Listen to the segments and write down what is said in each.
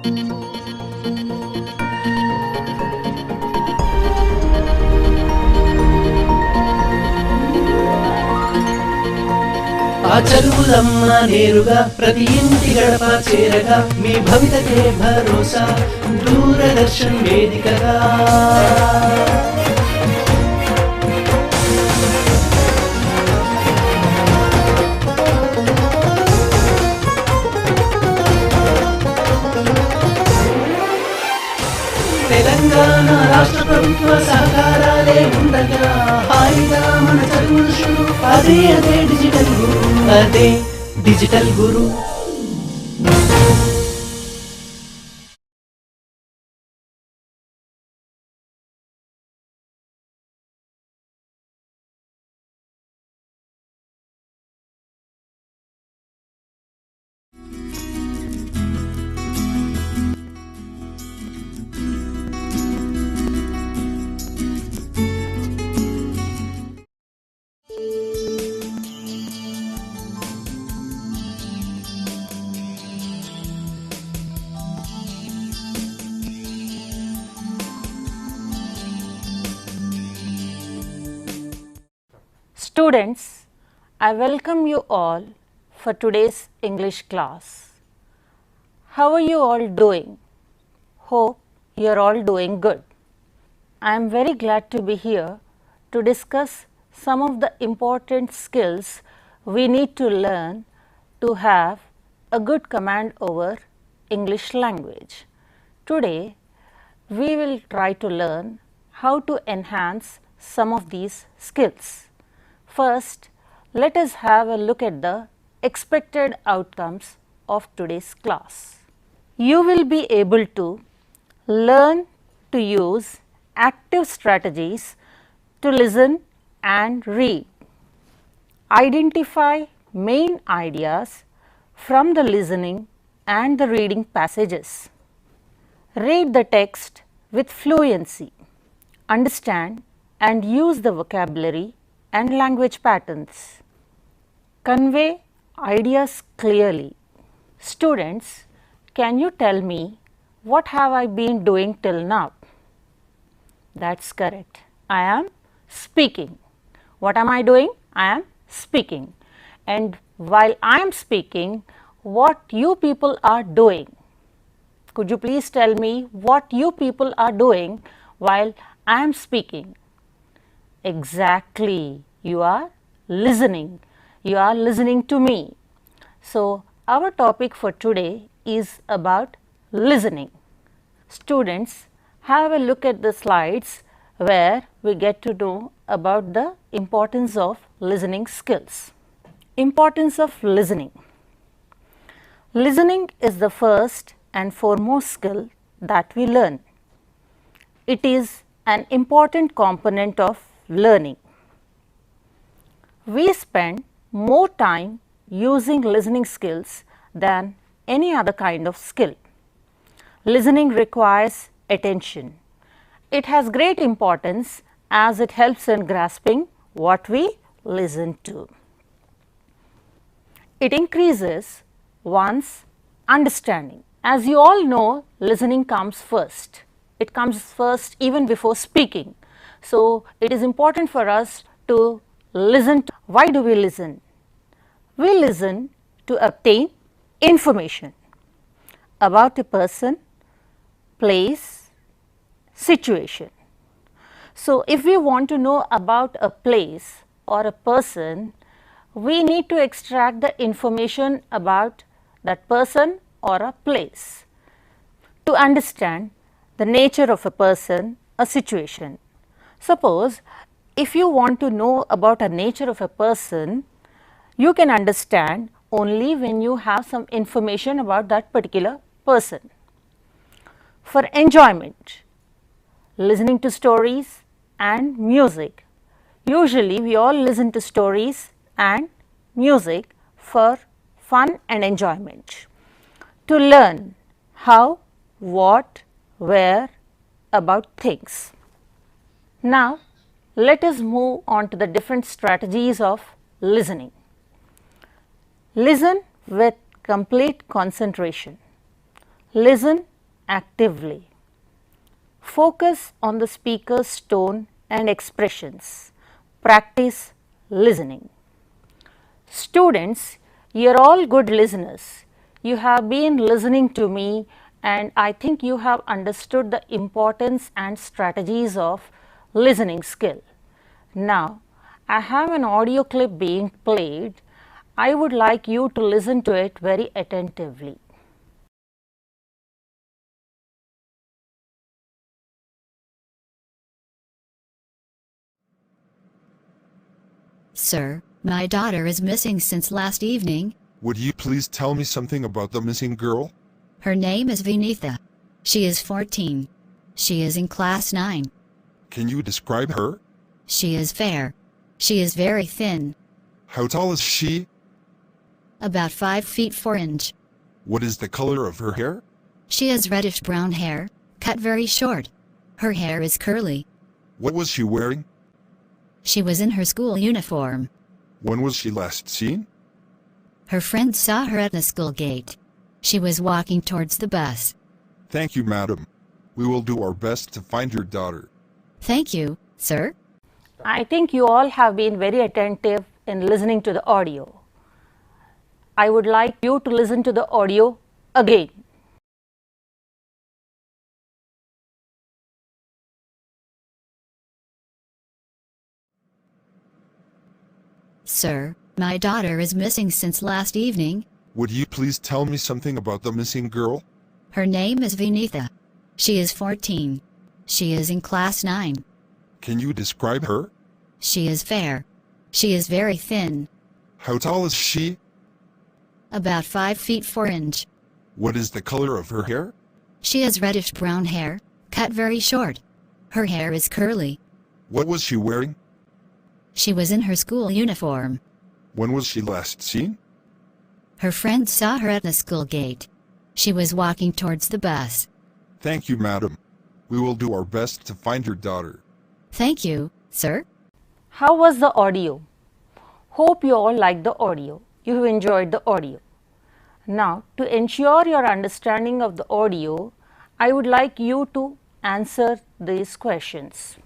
ఆ చదువులమ్మ నేరుగా ప్రతి ఇంటి గడప చేరగా మీ భవితకే భరోసా దూరదర్శన్ వేదికగా. తెలంగాణ రాష్ట్ర ప్రభుత్వ సహకారాలే ఉండగా హాయిగా మన చదువులు షురు. అదే డిజిటల్ గురు, అదే digital Guru. Students, I welcome you all for today's English class. How are you all doing? Hope you are all doing good. I am very glad to be here to discuss some of the important skills we need to learn to have a good command over English language. Today, we will try to learn how to enhance some of these skills. First, let us have a look at the expected outcomes of today's class. You will be able to learn to use active strategies to listen and read. Identify main ideas from the listening and the reading passages. Read the text with fluency. Understand and use the vocabulary and language patterns. Convey ideas clearly. Students, can you tell me what have I been doing till now? That's correct. I am speaking. What am I doing? I am speaking. And while I am speaking, what you people are doing? Could you please tell me what you people are doing while I am speaking? Exactly, you are listening. You are listening to me. So, our topic for today is about listening. Students, have a look at the slides where we get to know about the importance of listening skills. Importance of listening. Listening is the first and foremost skill that we learn. It is an important component of learning. We spend more time using listening skills than any other kind of skill. Listening requires attention. It has great importance as it helps in grasping what we listen to. It increases one's understanding. As you all know, listening comes first. It comes first even before speaking. So, it is important for us to listen. Why do we listen? We listen to obtain information about a person, place, situation. So, if we want to know about a place or a person, we need to extract the information about that person or a place to understand the nature of a person, a situation. Suppose if you want to know about a nature of a person, you can understand only when you have some information about that particular person. For enjoyment, listening to stories and music. Usually we all listen to stories and music for fun and enjoyment. To learn how, what, where about things. Now, let us move on to the different strategies of listening. Listen with complete concentration. Listen actively. Focus on the speaker's tone and expressions. Practice listening. Students, you are all good listeners. You have been listening to me, and I think you have understood the importance and strategies of listening skill. Now, I have an audio clip being played. I would like you to listen to it very attentively. Sir, my daughter is missing since last evening. Would you please tell me something about the missing girl? Her name is Vinitha. She is 14. She is in class 9. Can you describe her? She is fair. She is very thin. How tall is she? About 5 feet 4 inch. What is the color of her hair? She has reddish brown hair, cut very short. Her hair is curly. What was she wearing? She was in her school uniform. When was she last seen? Her friends saw her at the school gate. She was walking towards the bus. Thank you, madam. We will do our best to find your daughter. Thank you, sir. I think you all have been very attentive in listening to the audio. I would like you to listen to the audio again. Sir, my daughter is missing since last evening. Would you please tell me something about the missing girl? Her name is Vinitha. She is 14. She is in class 9. Can you describe her? She is fair. She is very thin. How tall is she? About 5 feet 4 inch. What is the color of her hair? She has reddish brown hair, cut very short. Her hair is curly. What was she wearing? She was in her school uniform. When was she last seen? Her friends saw her at the school gate. She was walking towards the bus. Thank you, madam. We will do our best to find your daughter. Thank you, sir. How was the audio? Hope you all liked the audio. You have enjoyed the audio. Now, to ensure your understanding of the audio, I would like you to answer these questions.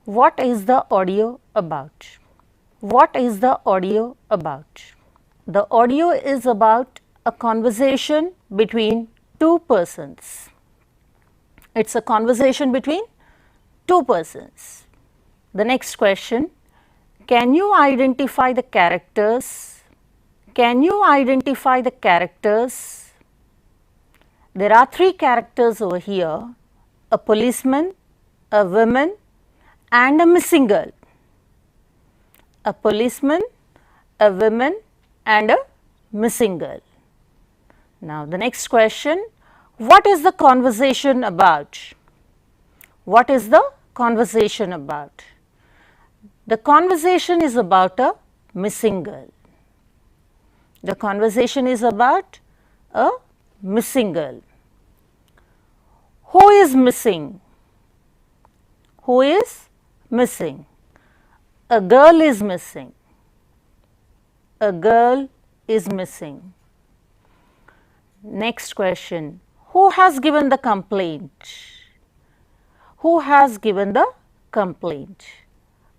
What is the audio about? What is the audio about? The audio is about a conversation between two persons. It's a conversation between two persons. The next question, can you identify the characters? Can you identify the characters? There are 3 characters over here, a policeman, a woman, and a missing girl. A policeman, a woman, and a missing girl. Now the next question, what is the conversation about? What is the conversation about? The conversation is about a missing girl. The conversation is about a missing girl. Who is missing? Who is missing? A girl is missing. A girl is missing. Next question, who has given the complaint? Who has given the complaint?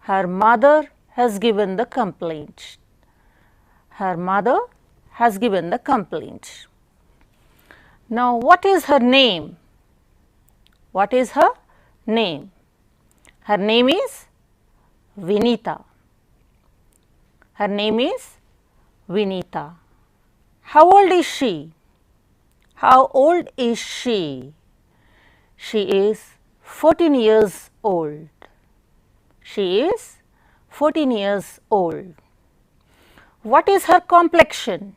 Her mother has given the complaint. Her mother has given the complaint. Now, what is her name? What is her name? Her name is Vinitha. Her name is Vinitha. How old is she? How old is she? She is 14 years old. She is 14 years old. What is her complexion?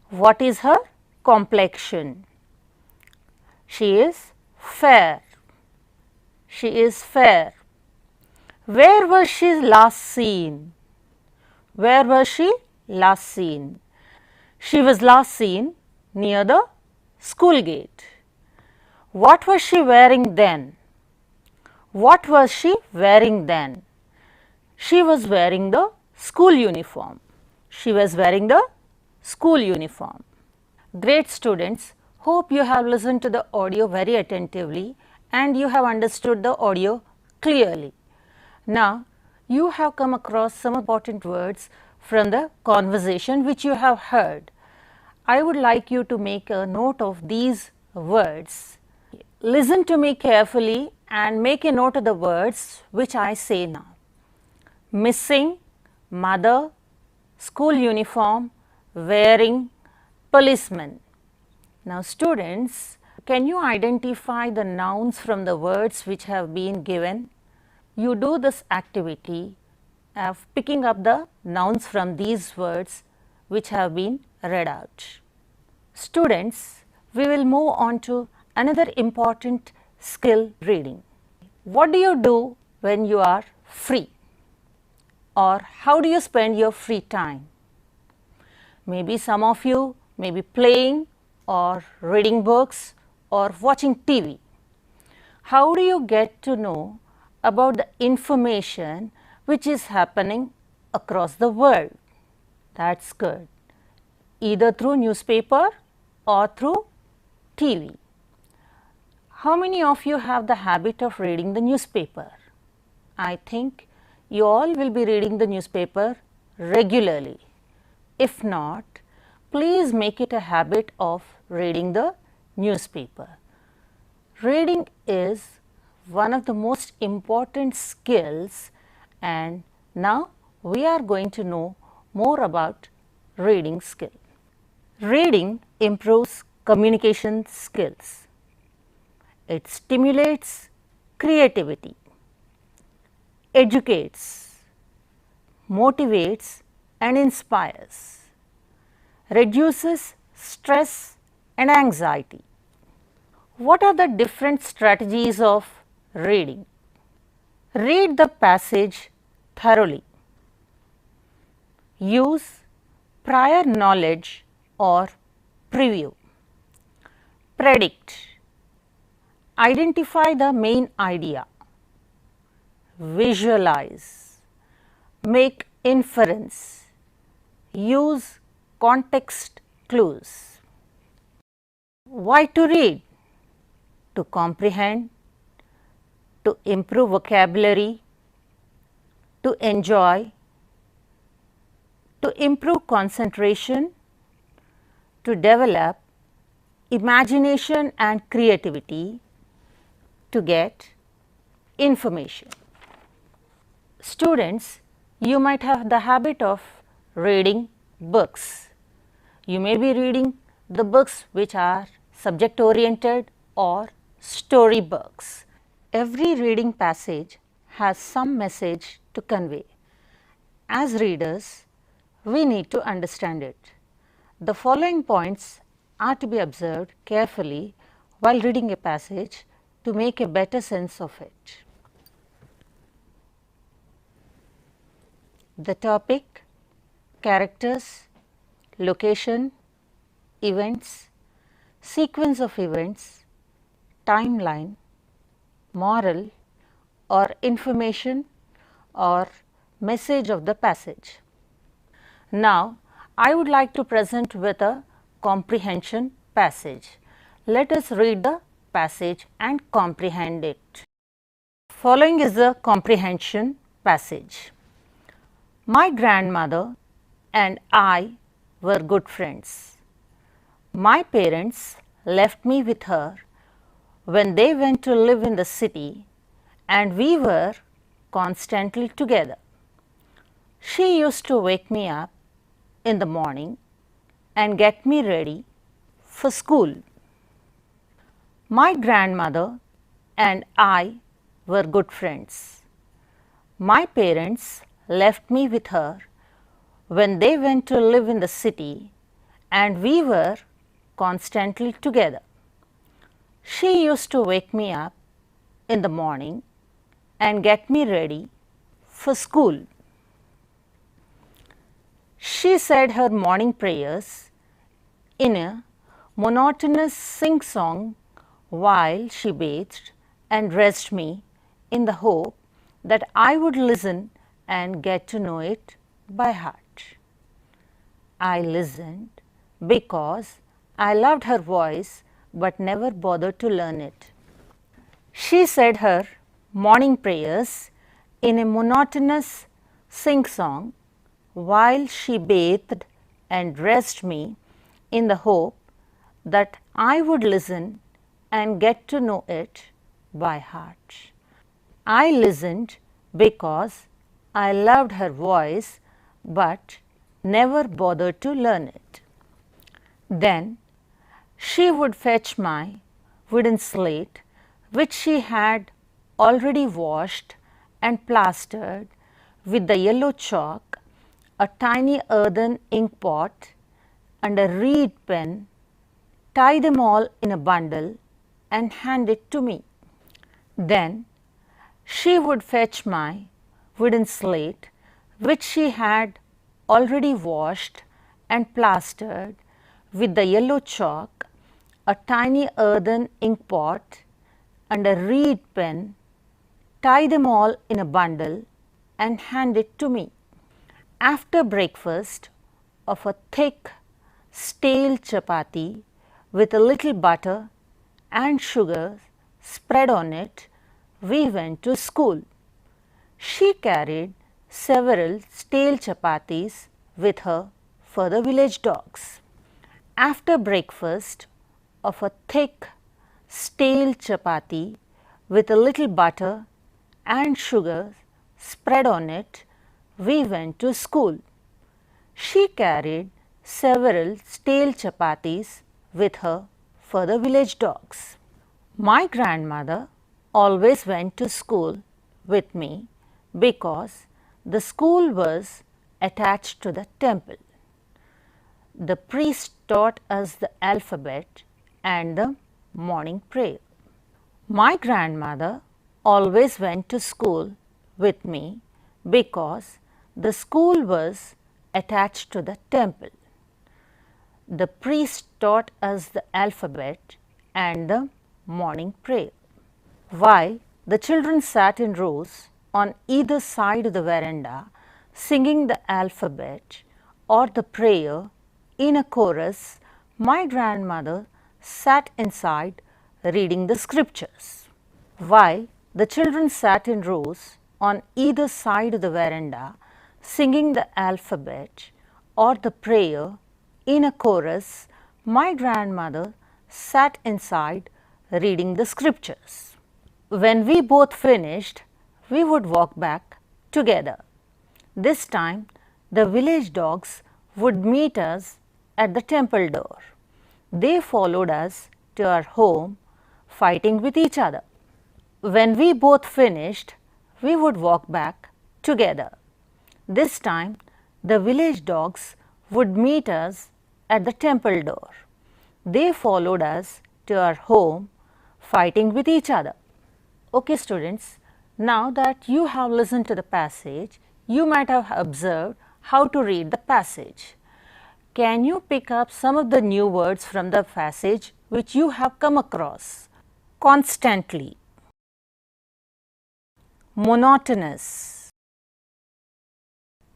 What is her complexion? She is fair. She is fair. Where was she last seen? Where was she last seen? She was last seen near the school gate. What was she wearing then? What was she wearing then? She was wearing the school uniform. She was wearing the school uniform. Great students, Hope you have listened to the audio very attentively and you have understood the audio clearly. Now, you have come across some important words from the conversation which you have heard. I would like you to make a note of these words. Listen to me carefully and make a note of the words which I say now. Missing, mother, school uniform, wearing, policeman. Now students, can you identify the nouns from the words which have been given? You do this activity of picking up the nouns from these words which have been read out. Students, we will move on to another important skill, reading. What do you do when you are free? Or how do you spend your free time? Maybe some of you may be playing or reading books or watching TV. How do you get to know about the information which is happening across the world? That's good. Either through newspaper or through TV. How many of you have the habit of reading the newspaper? I think you all will be reading the newspaper regularly. If not, please make it a habit of reading the newspaper. Reading is one of the most important skills, and now we are going to know more about reading skill. Reading improves communication skills. It stimulates creativity, educates, motivates and inspires, reduces stress and anxiety. What are the different strategies of reading? Read the passage thoroughly. Use prior knowledge or preview. Predict. Identify the main idea. Visualize. Make inference. Use context clues. Why to read? To comprehend, to improve vocabulary, to enjoy, to improve concentration, to develop imagination and creativity, to get information. Students, you might have the habit of reading books. You may be reading the books which are subject oriented or story books. Every reading passage has some message to convey. As readers, we need to understand it. The following points are to be observed carefully while reading a passage to make a better sense of it. The topic, characters, location, events, sequence of events, timeline, moral or information or message of the passage. Now, I would like to present with a comprehension passage. Let us read the passage and comprehend it. Following is the comprehension passage. My grandmother and I were good friends. My parents left me with her when they went to live in the city, and we were constantly together. She used to wake me up in the morning and get me ready for school. My grandmother and I were good friends. My parents left me with her when they went to live in the city, and we were constantly together. She used to wake me up in the morning and get me ready for school. She said her morning prayers in a monotonous sing-song while she bathed and dressed me in the hope that I would listen and get to know it by heart. I listened because I loved her voice but never bothered to learn it. She said her morning prayers in a monotonous sing-song while she bathed and dressed me in the hope that I would listen and get to know it by heart. I listened because I loved her voice but never bothered to learn it. Then she would fetch my wooden slate, which she had already washed and plastered with the yellow chalk, a tiny earthen ink pot and a reed pen, tie them all in a bundle and hand it to me. Then she would fetch my wooden slate, which she had already washed and plastered with the yellow chalk, a tiny earthen ink pot and a reed pen, tie them all in a bundle and hand it to me. After breakfast of a thick, stale chapati with a little butter and sugar spread on it, we went to school. She carried several stale chapatis with her for the village dogs. After breakfast of a thick, stale chapati with a little butter and sugar spread on it, we went to school. She carried several stale chapatis with her for the village dogs. My grandmother always went to school with me because the school was attached to the temple. The priest taught us the alphabet and the morning prayer. My grandmother always went to school with me because the school was attached to the temple. The priest taught us the alphabet and the morning prayer. While the children sat in rows on either side of the veranda singing the alphabet or the prayer in a chorus, my grandmother sat inside reading the scriptures. While the children sat in rows on either side of the veranda singing the alphabet or the prayer in a chorus, my grandmother sat inside reading the scriptures. When we both finished, we would walk back together. This time, the village dogs would meet us at the temple door. They followed us to our home, fighting with each other. When we both finished, we would walk back together. This time, the village dogs would meet us at the temple door. They followed us to our home, fighting with each other. Okay, students, now that you have listened to the passage, you might have observed how to read the passage. Can you pick up some of the new words from the passage which you have come across? Constantly, monotonous,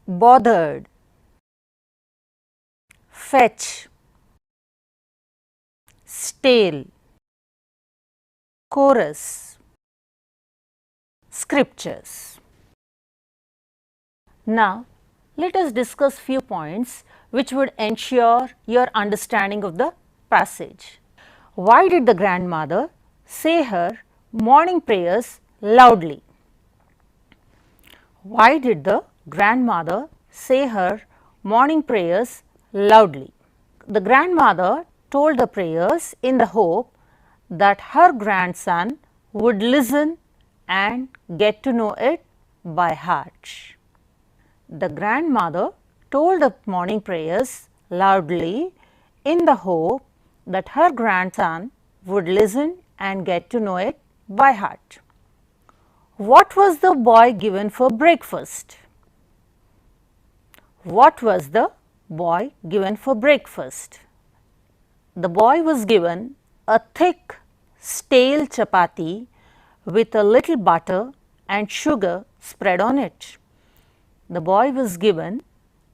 bothered, fetch, stale, chorus, scriptures. Now, let us discuss few points which would ensure your understanding of the passage. Why did the grandmother say her morning prayers loudly? Why did the grandmother say her morning prayers loudly? The grandmother told the prayers in the hope that her grandson would listen and get to know it by heart. The grandmother told the morning prayers loudly in the hope that her grandson would listen and get to know it by heart. What was the boy given for breakfast? What was the boy given for breakfast? The boy was given a thick, stale chapati with a little butter and sugar spread on it. The boy was given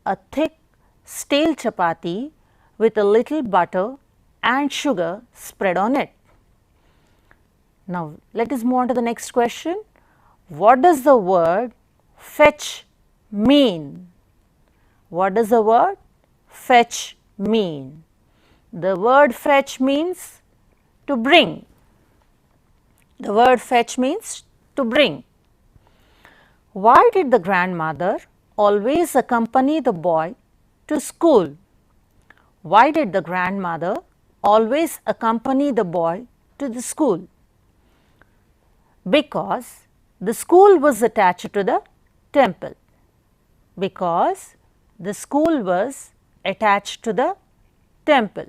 a thick, stale chapati with a little butter and sugar spread on it. Now, let us move on to the next question. What does the word fetch mean? What does the word fetch mean? The word fetch means to bring. The word fetch means to bring. Why did the grandmother always accompany the boy to school? Why did the grandmother always accompany the boy to the school? Because the school was attached to the temple. Because the school was attached to the temple.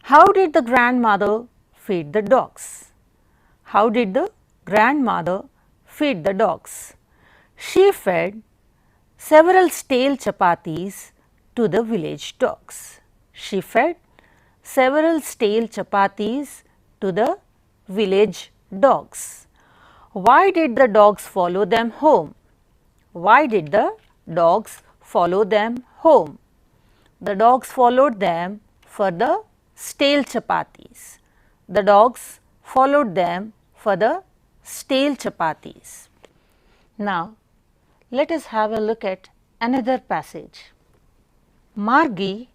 How did the grandmother feed the dogs? How did the grandmother feed the dogs? She fed several stale chapatis to the village dogs. She fed several stale chapatis to the village dogs. Why did the dogs follow them home? Why did the dogs follow them home? The dogs followed them for the stale chapatis. The dogs followed them for the stale chapatis. Now, let us have a look at another passage. Margie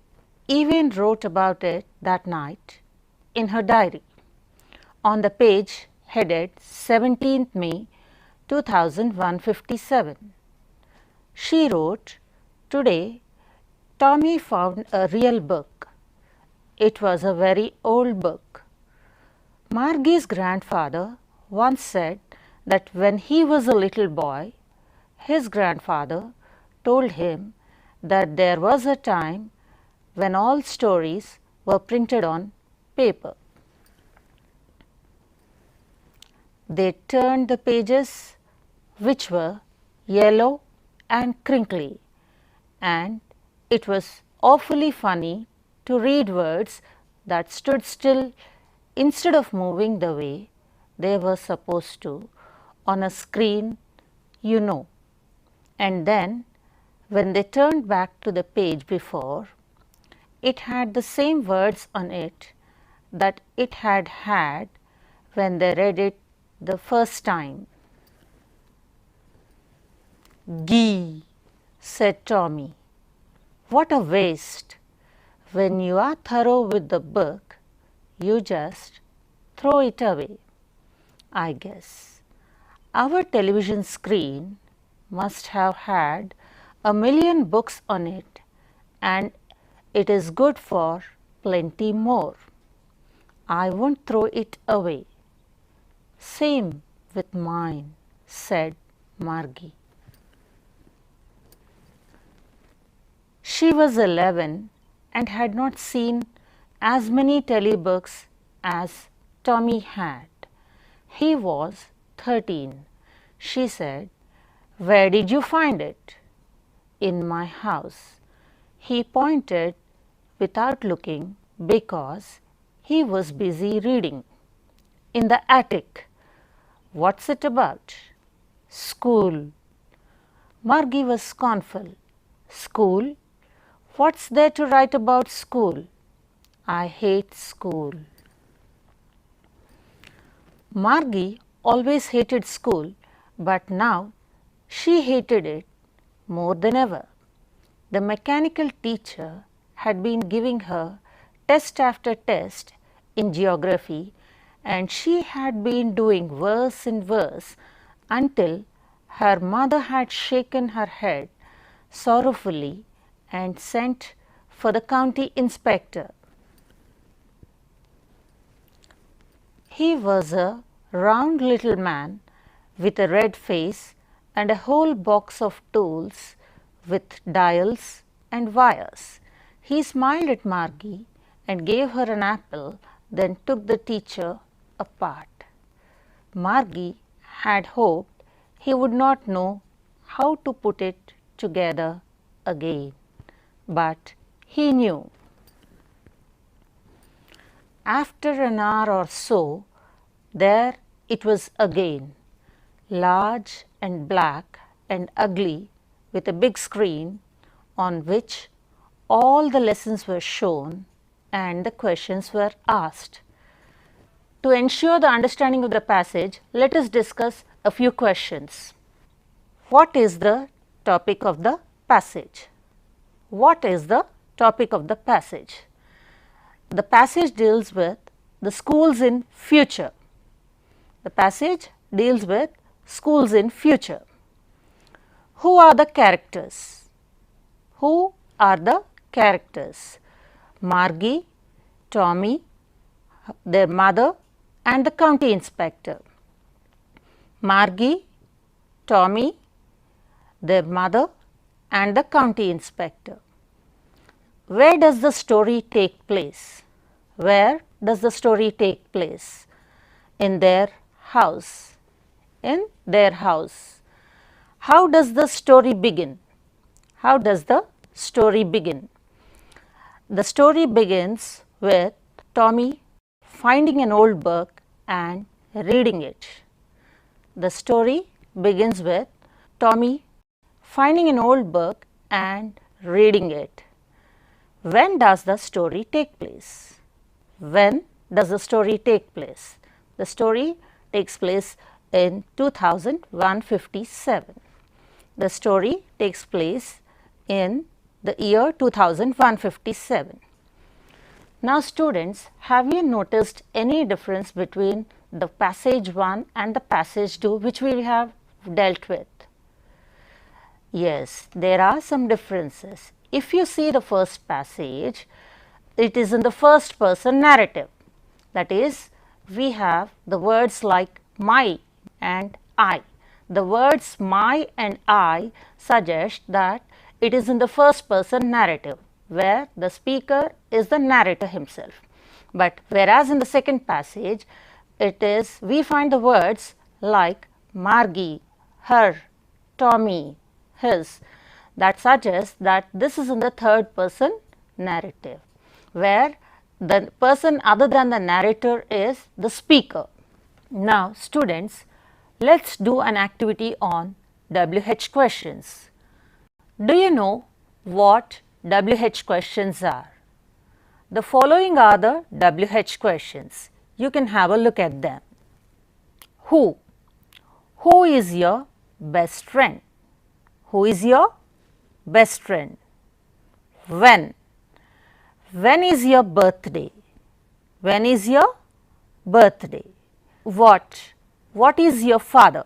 even wrote about it that night in her diary on the page headed 17th May 2157. She wrote, "Today Tommy found a real book. It was a very old book. Margie's grandfather once said that when he was a little boy, his grandfather told him that there was a time when all stories were printed on paper. They turned the pages, which were yellow and crinkly, and it was awfully funny to read words that stood still instead of moving the way they were supposed to on a screen, you know. And then when they turned back to the page before, it had the same words on it that it had had when they read it the first time." "Gee," said Tommy, "what a waste. When you are thorough with the book, you just throw it away. I guess our television screen must have had 1,000,000 books on it, and it is good for plenty more. I won't throw it away." "Same with mine," said Margie. She was 11 and had not seen as many telebooks as Tommy had. He was 13. She said, "Where did you find it?" "In my house." He pointed without looking because he was busy reading. "In the attic." "What's it about?" "School." Margie was scornful. "School? What's there to write about school? I hate school." Margie always hated school, but now she hated it more than ever. The mechanical teacher had been giving her test after test in geography, and she had been doing worse and worse until her mother had shaken her head sorrowfully and sent for the county inspector. He was a round little man with a red face and a whole box of tools with dials and wires. He smiled at Margie and gave her an apple, then took the teacher apart. Margie had hoped he would not know how to put it together again, but he knew. After an hour or so, there it was again, large and black and ugly, with a big screen on which all the lessons were shown and the questions were asked. To ensure the understanding of the passage, let us discuss a few questions. What is the topic of the passage? What is the topic of the passage? The passage deals with the schools in future. The passage deals with schools in future. Who are the characters? Who are the characters? Margie, Tommy, their mother and the county inspector. Margie, Tommy, their mother and the county inspector. Where does the story take place? Where does the story take place? In their house. In their house. How does the story begin? How does the story begin? The story begins with Tommy finding an old book and reading it. The story begins with Tommy finding an old book and reading it. When does the story take place? When does the story take place? The story takes place in 2157. The story takes place in the year 2157. Now students, have you noticed any difference between the passage 1 and the passage 2 which we have dealt with? Yes, there are some differences. If you see the first passage, it is in the first person narrative. That is, we have the words like my and I. The words my and I suggest that it is in the first person narrative, where the speaker is the narrator himself. But whereas in the second passage, we find the words like Margie, her, Tommy, his, that suggests that this is in the third person narrative, where the person other than the narrator is the speaker. Now students, let's do an activity on WH questions. Do you know what WH questions are? The following are the WH questions. You can have a look at them. Who? Who is your best friend? Who is your best friend? When? When is your birthday? When is your birthday? What? What is your father?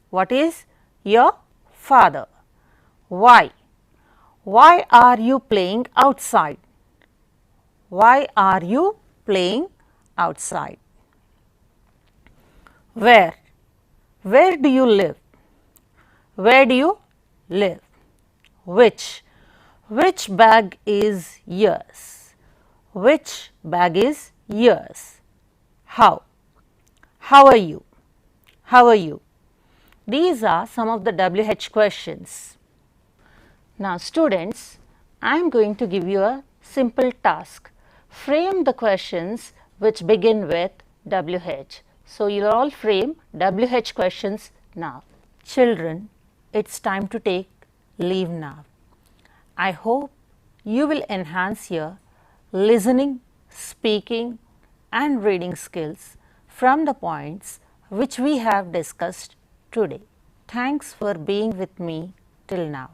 What is your father? Why? Why are you playing outside? Why are you playing outside? Where? Where do you live? Where do you live? Which? Which bag is yours? Which bag is yours? How? How are you? How are you? These are some of the WH questions. Now students, I am going to give you a simple task. Frame the questions which begin with WH. So you will all frame WH questions now. Children, it's time to take leave now. I hope you will enhance your listening, speaking and reading skills from the points which we have discussed today. Thanks for being with me till now.